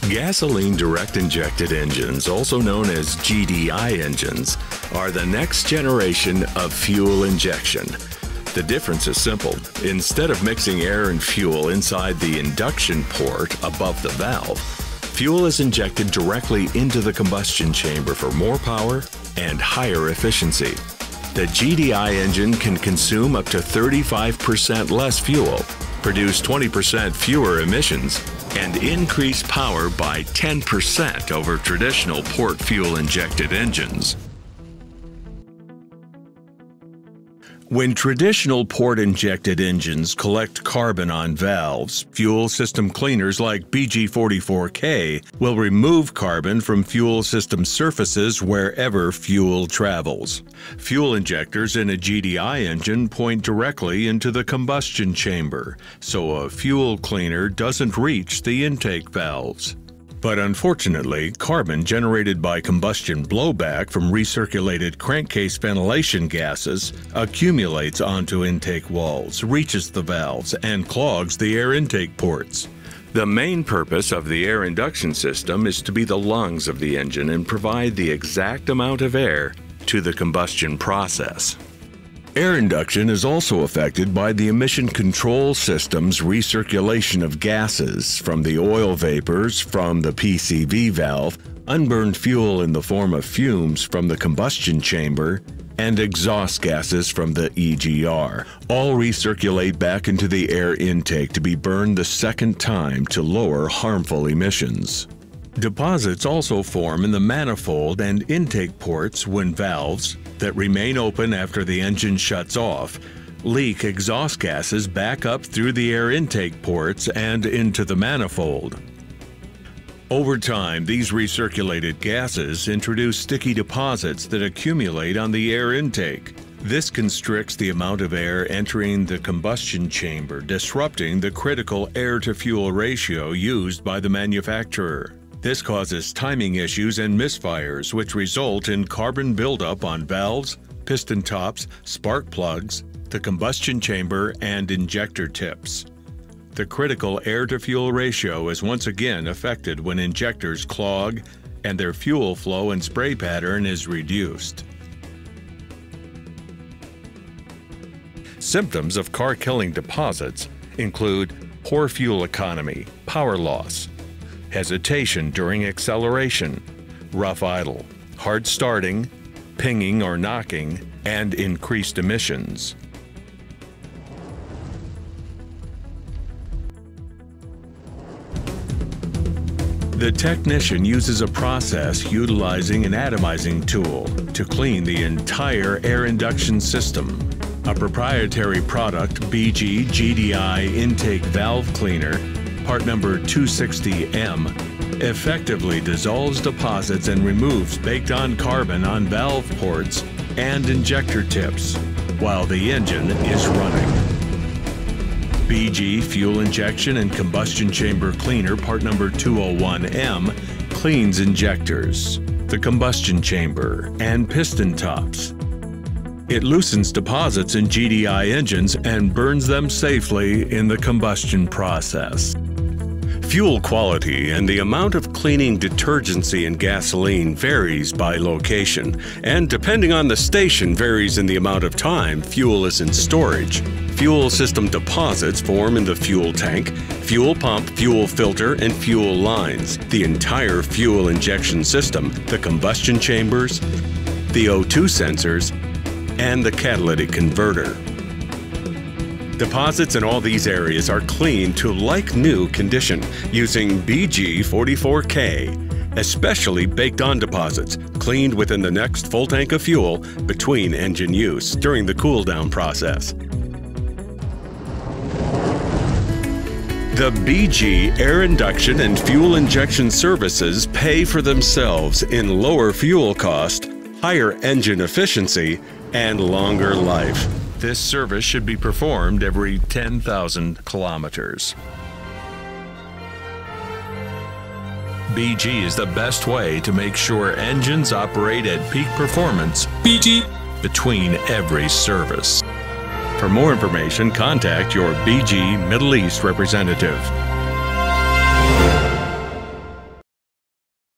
Gasoline direct injected engines, also known as GDI engines, are the next generation of fuel injection. The difference is simple. Instead of mixing air and fuel inside the induction port above the valve, fuel is injected directly into the combustion chamber for more power and higher efficiency. The GDI engine can consume up to 35% less fuel, produce 20% fewer emissions, and increase power by 10% over traditional port fuel-injected engines. When traditional port-injected engines collect carbon on valves, fuel system cleaners like BG44K will remove carbon from fuel system surfaces wherever fuel travels. Fuel injectors in a GDI engine point directly into the combustion chamber, so a fuel cleaner doesn't reach the intake valves. But unfortunately, carbon generated by combustion blowback from recirculated crankcase ventilation gases accumulates onto intake walls, reaches the valves, and clogs the air intake ports. The main purpose of the air induction system is to be the lungs of the engine and provide the exact amount of air to the combustion process. Air induction is also affected by the emission control system's recirculation of gases from the oil vapors from the PCV valve, unburned fuel in the form of fumes from the combustion chamber, and exhaust gases from the EGR. All recirculate back into the air intake to be burned the second time to lower harmful emissions. Deposits also form in the manifold and intake ports when valves, that remain open after the engine shuts off, leak exhaust gases back up through the air intake ports and into the manifold. Over time, these recirculated gases introduce sticky deposits that accumulate on the air intake. This constricts the amount of air entering the combustion chamber, disrupting the critical air-to-fuel ratio used by the manufacturer. This causes timing issues and misfires, which result in carbon buildup on valves, piston tops, spark plugs, the combustion chamber, and injector tips. The critical air-to-fuel ratio is once again affected when injectors clog and their fuel flow and spray pattern is reduced. Symptoms of car-killing deposits include poor fuel economy, power loss, hesitation during acceleration, rough idle, hard starting, pinging or knocking, and increased emissions. The technician uses a process utilizing an atomizing tool to clean the entire air induction system. A proprietary product, BG GDI Intake Valve Cleaner, part number 260M, effectively dissolves deposits and removes baked-on carbon on valve ports and injector tips while the engine is running. BG Fuel Injection and Combustion Chamber Cleaner, part number 201M, cleans injectors, the combustion chamber, and piston tops. It loosens deposits in GDI engines and burns them safely in the combustion process. Fuel quality and the amount of cleaning detergency in gasoline varies by location, and depending on the station varies in the amount of time fuel is in storage. Fuel system deposits form in the fuel tank, fuel pump, fuel filter, and fuel lines, the entire fuel injection system, the combustion chambers, the O2 sensors, and the catalytic converter. Deposits in all these areas are cleaned to like-new condition using BG44K, especially baked-on deposits, cleaned within the next full tank of fuel between engine use during the cool-down process. The BG air induction and fuel injection services pay for themselves in lower fuel cost, higher engine efficiency, and longer life. This service should be performed every 10,000 kilometers. BG is the best way to make sure engines operate at peak performance BG between every service. For more information, contact your BG Middle East representative.